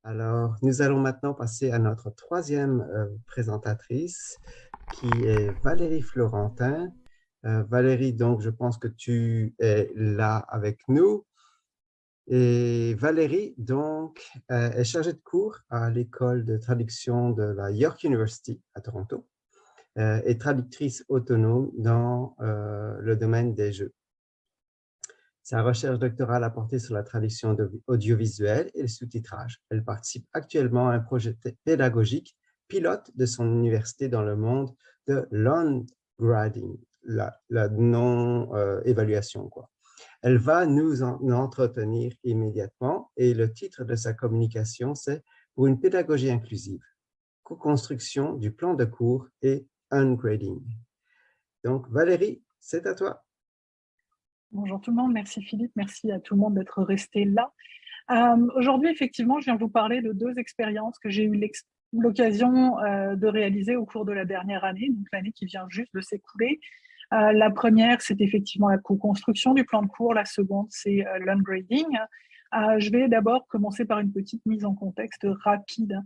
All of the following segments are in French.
Alors, nous allons maintenant passer à notre troisième présentatrice, qui est Valérie Florentin. Valérie, donc, je pense que tu es là avec nous. Et Valérie, donc, est chargée de cours à l'école de traduction de la York University à Toronto et traductrice autonome dans le domaine des jeux. Sa recherche doctorale a porté sur la traduction audiovisuelle et le sous-titrage. Elle participe actuellement à un projet pédagogique pilote de son université dans le monde de l'on-grading, la non-évaluation, quoi. Elle va nous entretenir immédiatement et le titre de sa communication, c'est Pour une pédagogie inclusive, co-construction du plan de cours et ungrading. Donc, Valérie, c'est à toi. Bonjour tout le monde, merci Philippe, merci à tout le monde d'être resté là. Aujourd'hui, effectivement, je viens vous parler de deux expériences que j'ai eu l'occasion de réaliser au cours de la dernière année, donc l'année qui vient juste de s'écouler. La première, c'est effectivement la co-construction du plan de cours. La seconde, c'est l'ungrading. Je vais d'abord commencer par une petite mise en contexte rapide.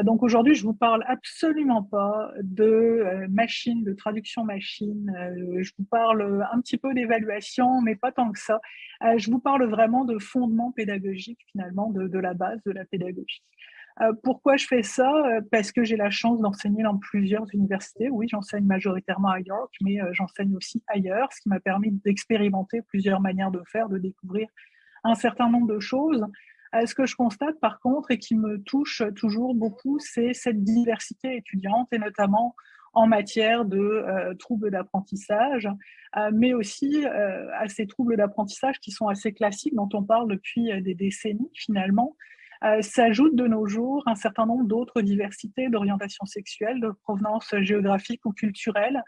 Donc aujourd'hui, je vous parle absolument pas de machine, de traduction machine. Je vous parle un petit peu d'évaluation, mais pas tant que ça. Je vous parle vraiment de fondement pédagogique, finalement, de la base de la pédagogie. Pourquoi je fais ça? Parce que j'ai la chance d'enseigner dans plusieurs universités. Oui, j'enseigne majoritairement à York, mais j'enseigne aussi ailleurs, ce qui m'a permis d'expérimenter plusieurs manières de faire, de découvrir un certain nombre de choses. Ce que je constate par contre et qui me touche toujours beaucoup, c'est cette diversité étudiante et notamment en matière de troubles d'apprentissage, mais aussi à ces troubles d'apprentissage qui sont assez classiques, dont on parle depuis des décennies finalement. S'ajoute de nos jours un certain nombre d'autres diversités d'orientation sexuelle, de provenance géographique ou culturelle,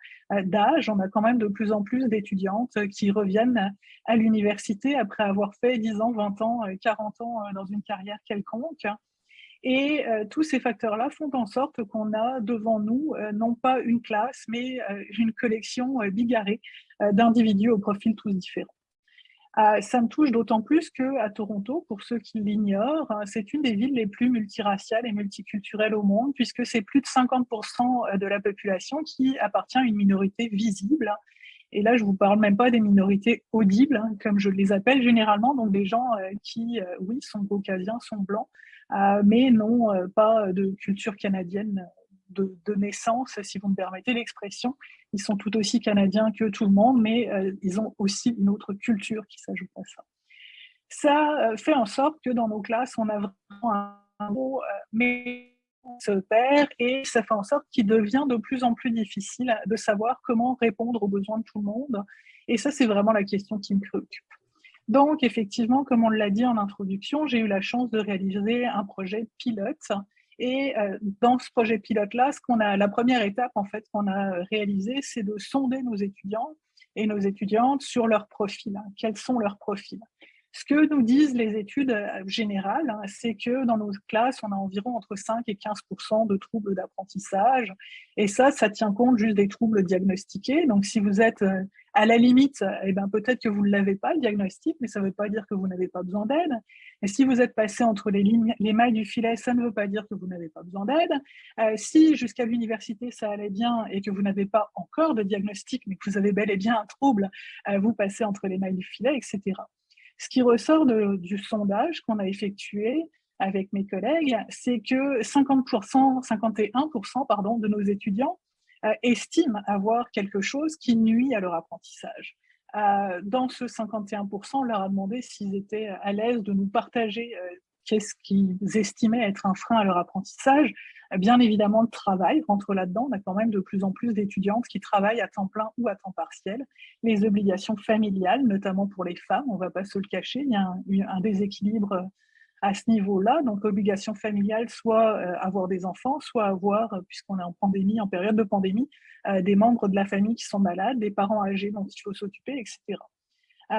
d'âge. On a quand même de plus en plus d'étudiantes qui reviennent à l'université après avoir fait 10 ans, 20 ans, 40 ans dans une carrière quelconque. Et tous ces facteurs-là font en sorte qu'on a devant nous non pas une classe, mais une collection bigarrée d'individus au profil tous différents. Ça me touche d'autant plus qu'à Toronto, pour ceux qui l'ignorent, c'est une des villes les plus multiraciales et multiculturelles au monde, puisque c'est plus de 50% de la population qui appartient à une minorité visible. Et là, je ne vous parle même pas des minorités audibles, hein, comme je les appelle généralement, donc des gens qui, oui, sont caucasiens, sont blancs, mais n'ont pas de culture canadienne de naissance, si vous me permettez l'expression. Ils sont tout aussi canadiens que tout le monde, mais ils ont aussi une autre culture qui s'ajoute à ça. Ça fait en sorte que dans nos classes, on a vraiment un mot, mais se perd et ça fait en sorte qu'il devient de plus en plus difficile de savoir comment répondre aux besoins de tout le monde. Et ça, c'est vraiment la question qui me préoccupe. Donc, effectivement, comme on l'a dit en introduction, j'ai eu la chance de réaliser un projet pilote. Et dans ce projet pilote-là, la première étape en fait qu'on a réalisée, c'est de sonder nos étudiants et nos étudiantes sur leur profil. Quels sont leurs profils? Ce que nous disent les études générales, c'est que dans nos classes, on a environ entre 5 et 15% de troubles d'apprentissage. Et ça tient compte juste des troubles diagnostiqués. Donc, si vous êtes à la limite, eh ben, peut-être que vous ne l'avez pas, le diagnostic, mais ça ne veut pas dire que vous n'avez pas besoin d'aide. Et si vous êtes passé entre les mailles du filet, ça ne veut pas dire que vous n'avez pas besoin d'aide. Si jusqu'à l'université, ça allait bien et que vous n'avez pas encore de diagnostic, mais que vous avez bel et bien un trouble, vous passez entre les mailles du filet, etc. Ce qui ressort du sondage qu'on a effectué avec mes collègues, c'est que 51% pardon, de nos étudiants estiment avoir quelque chose qui nuit à leur apprentissage. Dans ce 51%, on leur a demandé s'ils étaient à l'aise de nous partager qu'est-ce qu'ils estimaient être un frein à leur apprentissage. Bien évidemment, le travail rentre là-dedans. On a quand même de plus en plus d'étudiantes qui travaillent à temps plein ou à temps partiel. Les obligations familiales, notamment pour les femmes, on ne va pas se le cacher, il y a un déséquilibre à ce niveau-là. Donc, obligation familiale, soit avoir des enfants, soit avoir, puisqu'on est en pandémie, en période de pandémie, des membres de la famille qui sont malades, des parents âgés dont il faut s'occuper, etc.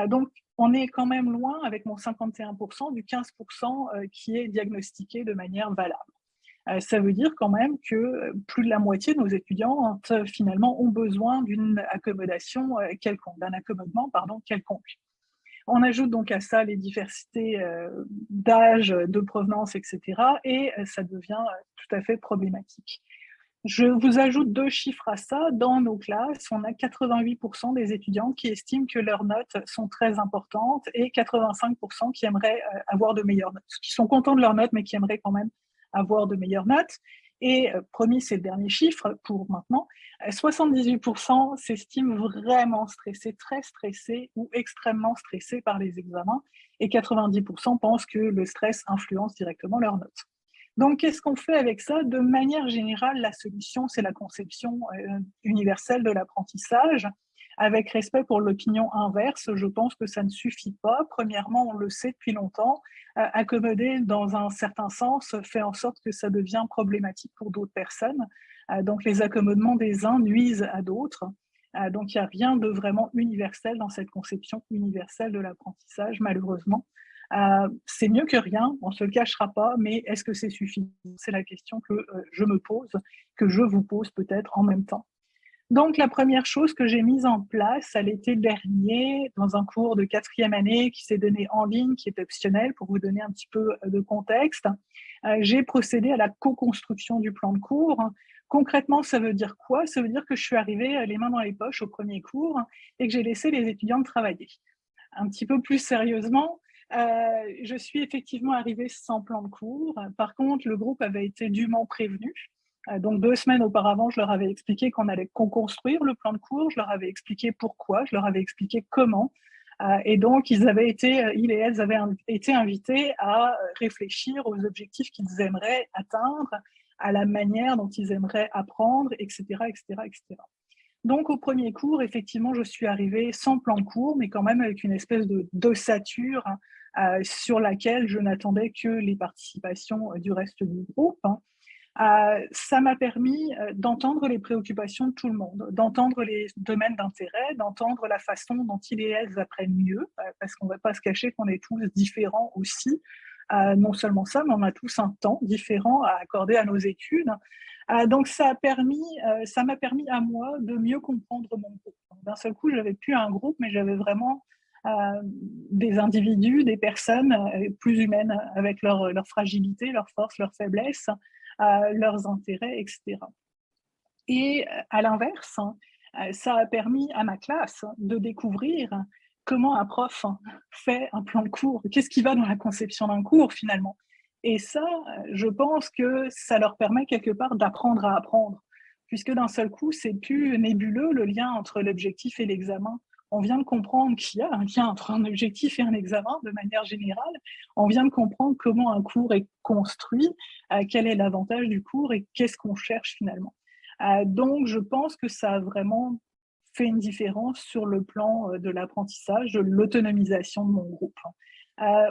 Donc, on est quand même loin, avec mon 51%, du 15% qui est diagnostiqué de manière valable. Ça veut dire quand même que plus de la moitié de nos étudiants, finalement, ont besoin d'une accommodation quelconque, d'un accommodement, pardon, quelconque. On ajoute donc à ça les diversités d'âge, de provenance, etc. Et ça devient tout à fait problématique. Je vous ajoute 2 chiffres à ça. Dans nos classes, on a 88% des étudiants qui estiment que leurs notes sont très importantes et 85% qui aimeraient avoir de meilleures notes, qui sont contents de leurs notes, mais qui aimeraient quand même avoir de meilleures notes. Et promis, c'est le dernier chiffre pour maintenant, 78% s'estiment vraiment stressés, très stressés ou extrêmement stressés par les examens, et 90% pensent que le stress influence directement leurs notes. Donc, qu'est-ce qu'on fait avec ça? De manière générale, la solution, c'est la conception universelle de l'apprentissage. Avec respect pour l'opinion inverse, je pense que ça ne suffit pas. Premièrement, on le sait depuis longtemps, accommoder dans un certain sens fait en sorte que ça devient problématique pour d'autres personnes. Donc, les accommodements des uns nuisent à d'autres. Donc, il n'y a rien de vraiment universel dans cette conception universelle de l'apprentissage, malheureusement. C'est mieux que rien, on ne se le cachera pas, mais est-ce que c'est suffisant? C'est la question que je me pose, que je vous pose peut-être en même temps. Donc, la première chose que j'ai mise en place à l'été dernier, dans un cours de 4e année qui s'est donné en ligne, qui est optionnel, pour vous donner un petit peu de contexte, j'ai procédé à la co-construction du plan de cours. Concrètement, ça veut dire quoi? Ça veut dire que je suis arrivée les mains dans les poches au premier cours et que j'ai laissé les étudiants travailler. Un petit peu plus sérieusement, je suis effectivement arrivée sans plan de cours. Par contre, le groupe avait été dûment prévenu. Donc 2 semaines auparavant, je leur avais expliqué qu'on allait construire le plan de cours, je leur avais expliqué pourquoi, je leur avais expliqué comment. Et donc, ils et elles avaient été invités à réfléchir aux objectifs qu'ils aimeraient atteindre, à la manière dont ils aimeraient apprendre, etc., etc., etc. Donc, au premier cours, effectivement, je suis arrivée sans plan de cours, mais quand même avec une espèce d'ossature sur laquelle je n'attendais que les participations du reste du groupe. Ça m'a permis d'entendre les préoccupations de tout le monde, d'entendre les domaines d'intérêt, d'entendre la façon dont ils et elles apprennent mieux, parce qu'on ne va pas se cacher qu'on est tous différents aussi. Non seulement ça, mais on a tous un temps différent à accorder à nos études. Donc ça m'a permis à moi de mieux comprendre mon groupe. D'un seul coup, j'avais plus un groupe, mais j'avais vraiment des individus, des personnes plus humaines avec leur fragilité, leurs forces, leurs faiblesses, leurs intérêts, etc. Et à l'inverse, ça a permis à ma classe de découvrir comment un prof fait un plan de cours, qu'est-ce qui va dans la conception d'un cours finalement. Et ça, je pense que ça leur permet quelque part d'apprendre à apprendre, puisque d'un seul coup, c'est plus nébuleux le lien entre l'objectif et l'examen. On vient de comprendre qu'il y a un lien entre un objectif et un examen de manière générale. On vient de comprendre comment un cours est construit, quel est l'avantage du cours et qu'est-ce qu'on cherche finalement. Donc, je pense que ça a vraiment fait une différence sur le plan de l'apprentissage, de l'autonomisation de mon groupe.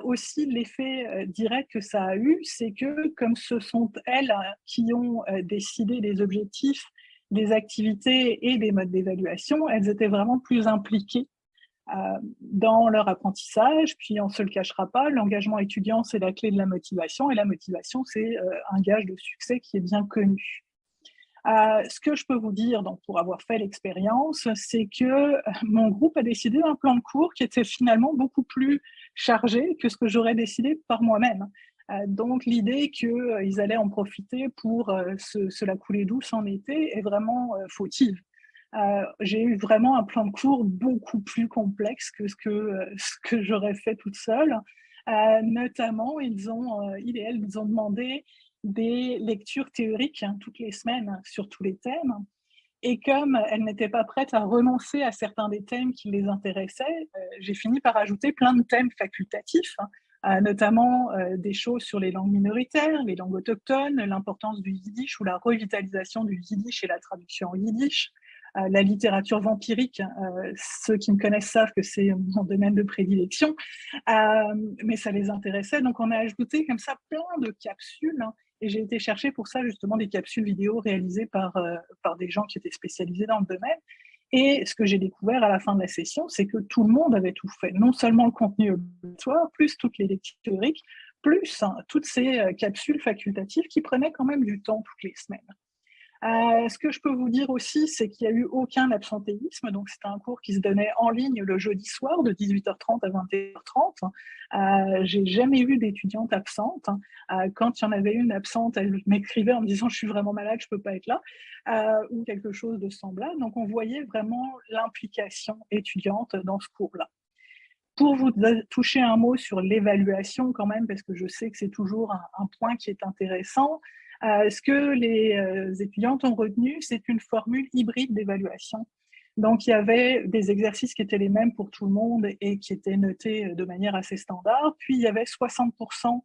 Aussi, l'effet direct que ça a eu, c'est que comme ce sont elles qui ont décidé des objectifs, des activités et des modes d'évaluation, elles étaient vraiment plus impliquées dans leur apprentissage. Puis on ne se le cachera pas, l'engagement étudiant, c'est la clé de la motivation, et la motivation, c'est un gage de succès qui est bien connu. Ce que je peux vous dire, donc, pour avoir fait l'expérience, c'est que mon groupe a décidé d'un plan de cours qui était finalement beaucoup plus chargé que ce que j'aurais décidé par moi-même. Donc l'idée qu'ils allaient en profiter pour se la couler douce en été est vraiment fautive. J'ai eu vraiment un plan de cours beaucoup plus complexe que ce que j'aurais fait toute seule. Notamment, ils et elles, ils ont demandé des lectures théoriques toutes les semaines sur tous les thèmes. Et comme elles n'étaient pas prêtes à renoncer à certains des thèmes qui les intéressaient, j'ai fini par ajouter plein de thèmes facultatifs, notamment des choses sur les langues minoritaires, les langues autochtones, l'importance du yiddish ou la revitalisation du yiddish et la traduction en yiddish, la littérature vampirique. Ceux qui me connaissent savent que c'est mon domaine de prédilection, mais ça les intéressait. Donc on a ajouté comme ça plein de capsules, et j'ai été chercher pour ça justement des capsules vidéo réalisées par des gens qui étaient spécialisés dans le domaine. Et ce que j'ai découvert à la fin de la session, c'est que tout le monde avait tout fait. Non seulement le contenu obligatoire, plus toutes les lectures théoriques, plus toutes ces capsules facultatives qui prenaient quand même du temps toutes les semaines. Ce que je peux vous dire aussi, c'est qu'il n'y a eu aucun absentéisme. Donc, c'était un cours qui se donnait en ligne le jeudi soir de 18h30 à 21h30. J'ai jamais eu d'étudiante absente. Quand il y en avait une absente, elle m'écrivait en me disant « je suis vraiment malade, je ne peux pas être là » ou quelque chose de semblable. Donc, on voyait vraiment l'implication étudiante dans ce cours-là. Pour vous toucher un mot sur l'évaluation quand même, parce que je sais que c'est toujours un point qui est intéressant, ce que les étudiantes ont retenu, c'est une formule hybride d'évaluation. Donc, il y avait des exercices qui étaient les mêmes pour tout le monde et qui étaient notés de manière assez standard. Puis, il y avait 60%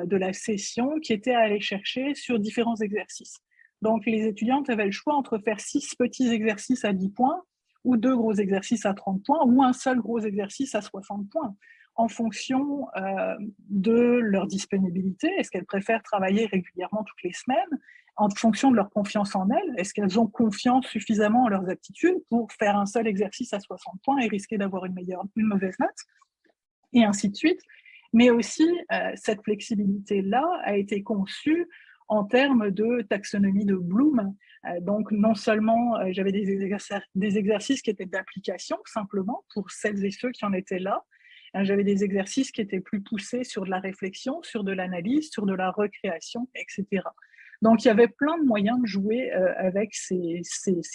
de la session qui était à aller chercher sur différents exercices. Donc, les étudiantes avaient le choix entre faire 6 petits exercices à 10 points ou 2 gros exercices à 30 points, ou un seul gros exercice à 60 points, en fonction de leur disponibilité. Est-ce qu'elles préfèrent travailler régulièrement toutes les semaines? En fonction de leur confiance en elles, est-ce qu'elles ont confiance suffisamment en leurs aptitudes pour faire un seul exercice à 60 points et risquer d'avoir une mauvaise note? Et ainsi de suite. Mais aussi, cette flexibilité-là a été conçue en termes de taxonomie de Bloom. Donc, non seulement j'avais des exercices qui étaient d'application, simplement, pour celles et ceux qui en étaient là. J'avais des exercices qui étaient plus poussés sur de la réflexion, sur de l'analyse, sur de la recréation, etc. Donc, il y avait plein de moyens de jouer avec ces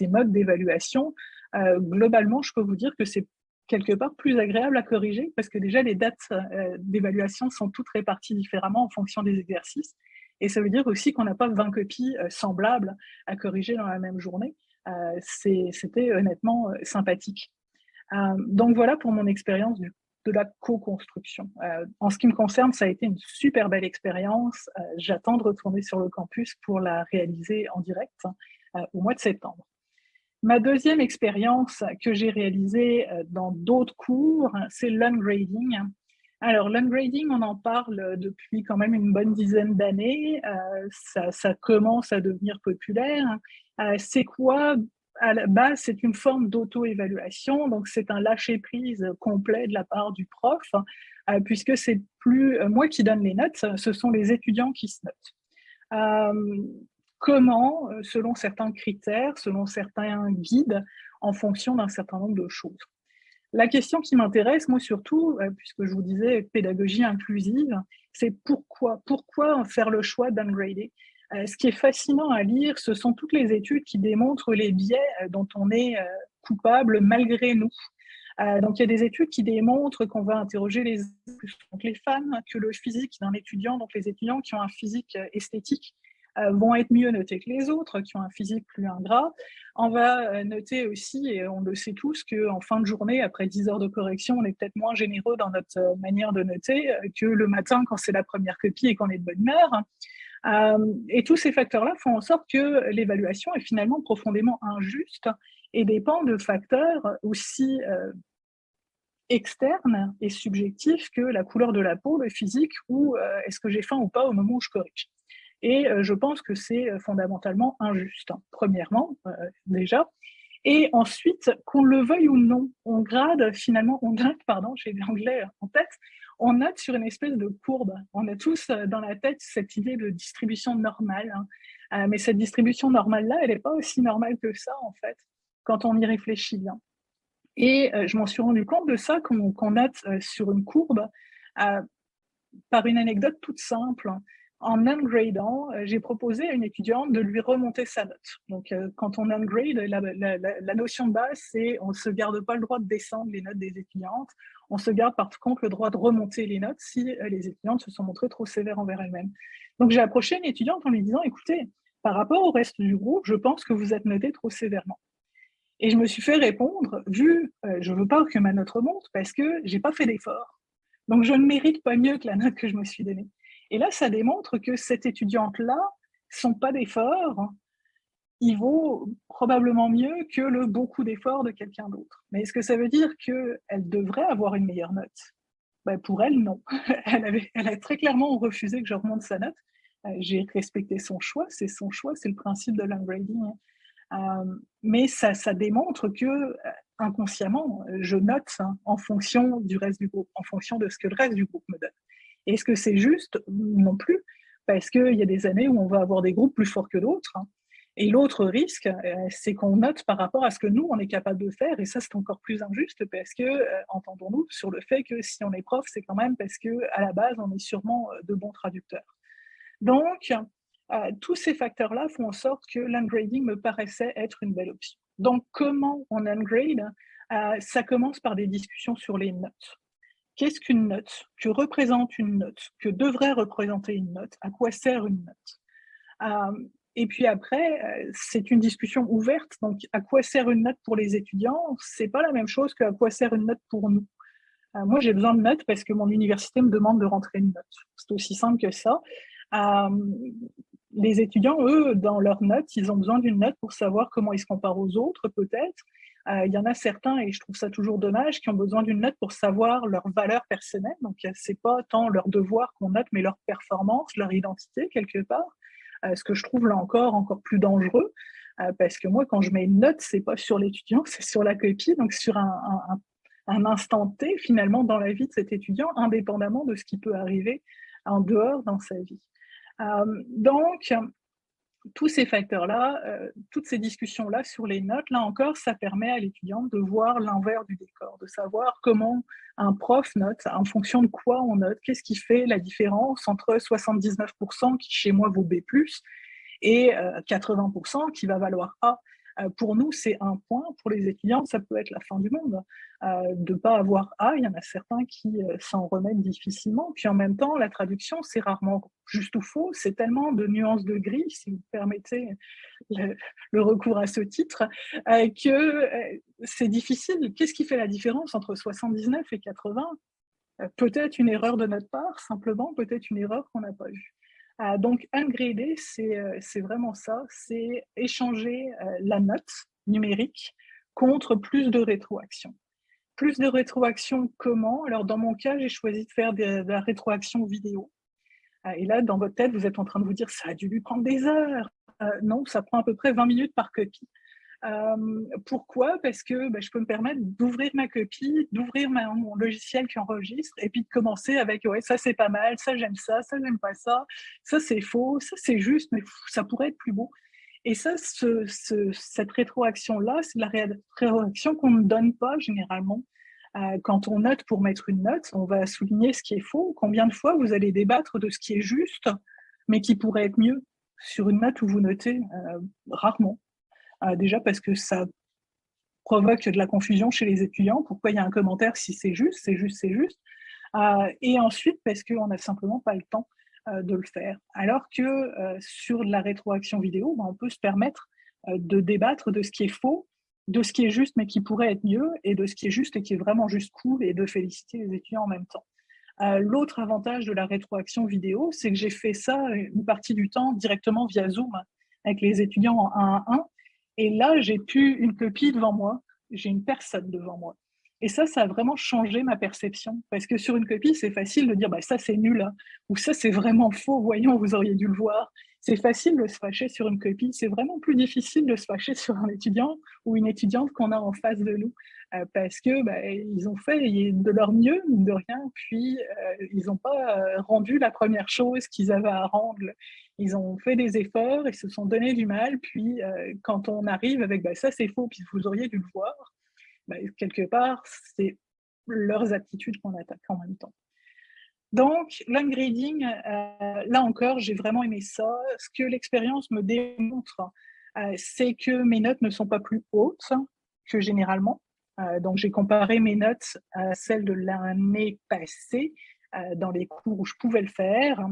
modes d'évaluation. Globalement, je peux vous dire que c'est quelque part plus agréable à corriger parce que déjà les dates d'évaluation sont toutes réparties différemment en fonction des exercices. Et ça veut dire aussi qu'on n'a pas 20 copies semblables à corriger dans la même journée. C'était honnêtement sympathique. Donc voilà pour mon expérience de la co-construction. En ce qui me concerne, ça a été une super belle expérience. J'attends de retourner sur le campus pour la réaliser en direct au mois de septembre. Ma deuxième expérience que j'ai réalisée dans d'autres cours, c'est l'ungrading. Alors, l'ungrading, on en parle depuis quand même une bonne dizaine d'années. Ça commence à devenir populaire. C'est quoi? À la base, c'est une forme d'auto-évaluation. Donc, c'est un lâcher-prise complet de la part du prof, puisque c'est plus moi qui donne les notes, ce sont les étudiants qui se notent. Comment, selon certains critères, selon certains guides, en fonction d'un certain nombre de choses. La question qui m'intéresse, moi surtout, puisque je vous disais pédagogie inclusive, c'est pourquoi faire le choix d'ungrader. Ce qui est fascinant à lire, ce sont toutes les études qui démontrent les biais dont on est coupable malgré nous. Donc, il y a des études qui démontrent qu'on va interroger les femmes, que le physique d'un étudiant, donc les étudiants qui ont un physique esthétique, vont être mieux notés que les autres, qui ont un physique plus ingrat. On va noter aussi, et on le sait tous, qu'en fin de journée, après 10 heures de correction, on est peut-être moins généreux dans notre manière de noter que le matin quand c'est la première copie et qu'on est de bonne humeur. Et tous ces facteurs-là font en sorte que l'évaluation est finalement profondément injuste et dépend de facteurs aussi externes et subjectifs que la couleur de la peau, le physique, ou est-ce que j'ai faim ou pas au moment où je corrige. Et je pense que c'est fondamentalement injuste, premièrement, déjà. Et ensuite, qu'on le veuille ou non, on note, j'ai l'anglais en tête, on note sur une espèce de courbe. On a tous dans la tête cette idée de distribution normale, hein. Mais cette distribution normale-là, elle n'est pas aussi normale que ça, en fait, quand on y réfléchit bien. Et je m'en suis rendu compte de ça qu'on note sur une courbe par une anecdote toute simple. En ungradant, j'ai proposé à une étudiante de lui remonter sa note. Donc, quand on ungrade, la notion de base, c'est on ne se garde pas le droit de descendre les notes des étudiantes, on se garde par contre le droit de remonter les notes si les étudiantes se sont montrées trop sévères envers elles-mêmes. Donc, j'ai approché une étudiante en lui disant « Écoutez, par rapport au reste du groupe, je pense que vous êtes notée trop sévèrement. » Et je me suis fait répondre « je ne veux pas que ma note remonte parce que je n'ai pas fait d'effort. Donc, je ne mérite pas mieux que la note que je me suis donnée. » Et là, ça démontre que cette étudiante-là, son pas d'effort, il vaut probablement mieux que le beaucoup d'efforts de quelqu'un d'autre. Mais est-ce que ça veut dire qu'elle devrait avoir une meilleure note? Pour elle, non. Elle a très clairement refusé que je remonte sa note. J'ai respecté son choix, c'est le principe de l'ungrading. Mais ça démontre que inconsciemment, je note en fonction du reste du groupe, en fonction de ce que le reste du groupe me donne. Est-ce que c'est juste? Non plus, parce qu'il y a des années où on va avoir des groupes plus forts que d'autres. Et l'autre risque, c'est qu'on note par rapport à ce que nous, on est capable de faire. Et ça, c'est encore plus injuste parce que, entendons-nous sur le fait que si on est prof, c'est quand même parce qu'à la base, on est sûrement de bons traducteurs. Donc, tous ces facteurs-là font en sorte que l'ungrading me paraissait être une belle option. Donc, comment on ungrade? Ça commence par des discussions sur les notes. Qu'est-ce qu'une note? Que représente une note? Que devrait représenter une note? À quoi sert une note? Et puis après, c'est une discussion ouverte. Donc, à quoi sert une note pour les étudiants? C'est pas la même chose qu'à quoi sert une note pour nous. Moi, j'ai besoin de notes parce que mon université me demande de rentrer une note. C'est aussi simple que ça. Les étudiants, eux, dans leurs notes, ils ont besoin d'une note pour savoir comment ils se comparent aux autres, peut-être. Il y en a certains, et je trouve ça toujours dommage, qui ont besoin d'une note pour savoir leur valeur personnelle. Donc, c'est pas tant leur devoir qu'on note, mais leur performance, leur identité, quelque part. Ce que je trouve là encore plus dangereux, parce que moi, quand je mets une note, c'est pas sur l'étudiant, c'est sur la copie, donc sur un instant T, finalement, dans la vie de cet étudiant, indépendamment de ce qui peut arriver en dehors dans sa vie. Donc, tous ces facteurs-là, toutes ces discussions-là sur les notes, là encore, ça permet à l'étudiant de voir l'envers du décor, de savoir comment un prof note, en fonction de quoi on note, qu'est-ce qui fait la différence entre 79% qui chez moi vaut B+, et 80% qui va valoir A. Pour nous, c'est un point. Pour les étudiants, ça peut être la fin du monde. De ne pas avoir A, il y en a certains qui s'en remettent difficilement. Puis en même temps, la traduction, c'est rarement juste ou faux. C'est tellement de nuances de gris, si vous permettez le recours à ce titre, que c'est difficile. Qu'est-ce qui fait la différence entre 79 et 80 ? Peut-être une erreur de notre part, simplement, peut-être une erreur qu'on n'a pas vue. Donc, ungrader, c'est vraiment ça, c'est échanger la note numérique contre plus de rétroaction. Plus de rétroaction, comment? Alors, dans mon cas, j'ai choisi de faire de la rétroaction vidéo. Et là, dans votre tête, vous êtes en train de vous dire, ça a dû lui prendre des heures. Non, ça prend à peu près 20 minutes par copie. Pourquoi? Parce que je peux me permettre d'ouvrir ma copie, d'ouvrir mon logiciel qui enregistre et puis de commencer avec ouais, ça c'est pas mal, ça j'aime ça j'aime pas ça c'est faux, ça c'est juste, mais ça pourrait être plus beau. Et ça, cette rétroaction-là, c'est la rétroaction qu'on ne donne pas généralement. Quand on note pour mettre une note, on va souligner ce qui est faux. Combien de fois vous allez débattre de ce qui est juste, mais qui pourrait être mieux sur une note où vous notez? Rarement. Déjà parce que ça provoque de la confusion chez les étudiants. Pourquoi il y a un commentaire si c'est juste, c'est juste, c'est juste. Et ensuite parce qu'on n'a simplement pas le temps de le faire. Alors que sur la rétroaction vidéo, on peut se permettre de débattre de ce qui est faux, de ce qui est juste mais qui pourrait être mieux, et de ce qui est juste et qui est vraiment juste cool, et de féliciter les étudiants en même temps. L'autre avantage de la rétroaction vidéo, c'est que j'ai fait ça une partie du temps directement via Zoom avec les étudiants en 1 à 1. Et là, j'ai plus une copie devant moi, j'ai une personne devant moi. Et ça a vraiment changé ma perception. Parce que sur une copie, c'est facile de dire ça c'est nul, hein, ou ça c'est vraiment faux, voyons, vous auriez dû le voir. C'est facile de se fâcher sur une copie. C'est vraiment plus difficile de se fâcher sur un étudiant ou une étudiante qu'on a en face de nous. Parce que ils ont fait de leur mieux, de rien, puis ils n'ont pas rendu la première chose qu'ils avaient à rendre. Ils ont fait des efforts, ils se sont donné du mal, puis quand on arrive avec ça c'est faux, puis vous auriez dû le voir, quelque part, c'est leurs attitudes qu'on attaque en même temps. Donc, l'ungrading, là encore, j'ai vraiment aimé ça. Ce que l'expérience me démontre, c'est que mes notes ne sont pas plus hautes que généralement. Donc, j'ai comparé mes notes à celles de l'année passée dans les cours où je pouvais le faire.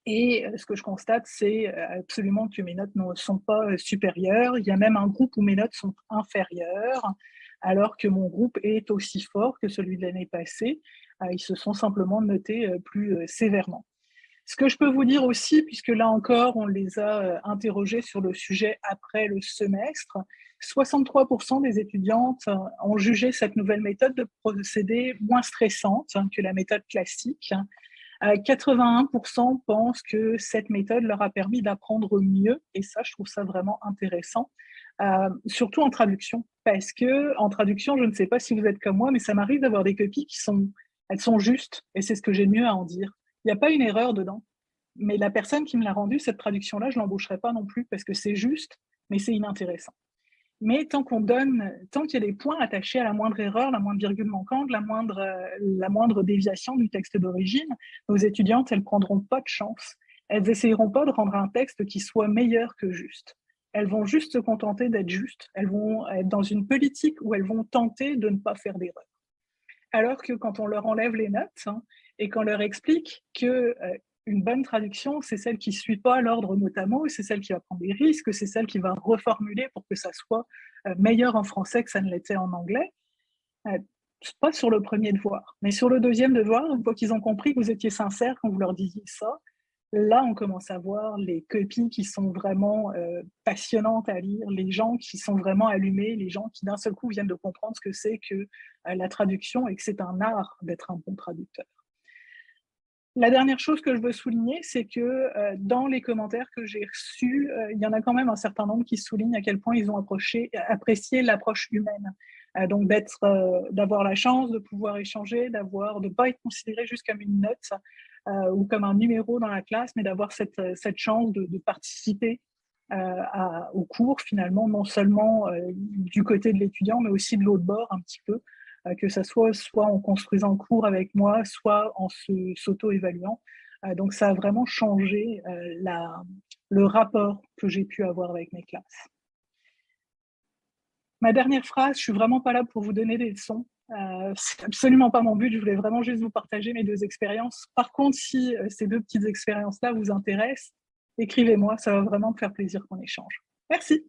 Et ce que je constate, c'est absolument que mes notes ne sont pas supérieures. Il y a même un groupe où mes notes sont inférieures, alors que mon groupe est aussi fort que celui de l'année passée. Ils se sont simplement notés plus sévèrement. Ce que je peux vous dire aussi, puisque là encore, on les a interrogés sur le sujet après le semestre, 63% des étudiantes ont jugé cette nouvelle méthode de procédé moins stressante que la méthode classique. 81% pensent que cette méthode leur a permis d'apprendre mieux, et ça, je trouve ça vraiment intéressant, surtout en traduction, parce que en traduction, je ne sais pas si vous êtes comme moi, mais ça m'arrive d'avoir des copies elles sont justes, et c'est ce que j'ai de mieux à en dire. Il n'y a pas une erreur dedans. mais la personne qui me l'a rendue, cette traduction-là, je ne l'embaucherai pas non plus parce que c'est juste, mais c'est inintéressant. Mais tant qu'il y a des points attachés à la moindre erreur, la moindre virgule manquante, la moindre déviation du texte d'origine, nos étudiantes, elles prendront pas de chance. Elles essayeront pas de rendre un texte qui soit meilleur que juste. Elles vont juste se contenter d'être justes. Elles vont être dans une politique où elles vont tenter de ne pas faire d'erreur. Alors que quand on leur enlève les notes et qu'on leur explique que une bonne traduction, c'est celle qui ne suit pas l'ordre notamment, c'est celle qui va prendre des risques, c'est celle qui va reformuler pour que ça soit meilleur en français que ça ne l'était en anglais. Pas sur le premier devoir, mais sur le deuxième devoir, une fois qu'ils ont compris que vous étiez sincère quand vous leur disiez ça, là, on commence à voir les copies qui sont vraiment passionnantes à lire, les gens qui sont vraiment allumés, les gens qui d'un seul coup viennent de comprendre ce que c'est que la traduction et que c'est un art d'être un bon traducteur. La dernière chose que je veux souligner, c'est que dans les commentaires que j'ai reçus, il y en a quand même un certain nombre qui soulignent à quel point ils ont apprécié l'approche humaine. Donc d'avoir la chance de pouvoir échanger, de ne pas être considéré juste comme une note ou comme un numéro dans la classe, mais d'avoir cette chance de participer au cours finalement, non seulement du côté de l'étudiant, mais aussi de l'autre bord un petit peu, que ça soit en construisant le cours avec moi, soit en s'auto-évaluant. Donc ça a vraiment changé le rapport que j'ai pu avoir avec mes classes. Ma dernière phrase, je suis vraiment pas là pour vous donner des leçons. C'est absolument pas mon but, je voulais vraiment juste vous partager mes deux expériences. Par contre, si ces deux petites expériences-là vous intéressent, écrivez-moi, ça va vraiment me faire plaisir qu'on échange. Merci.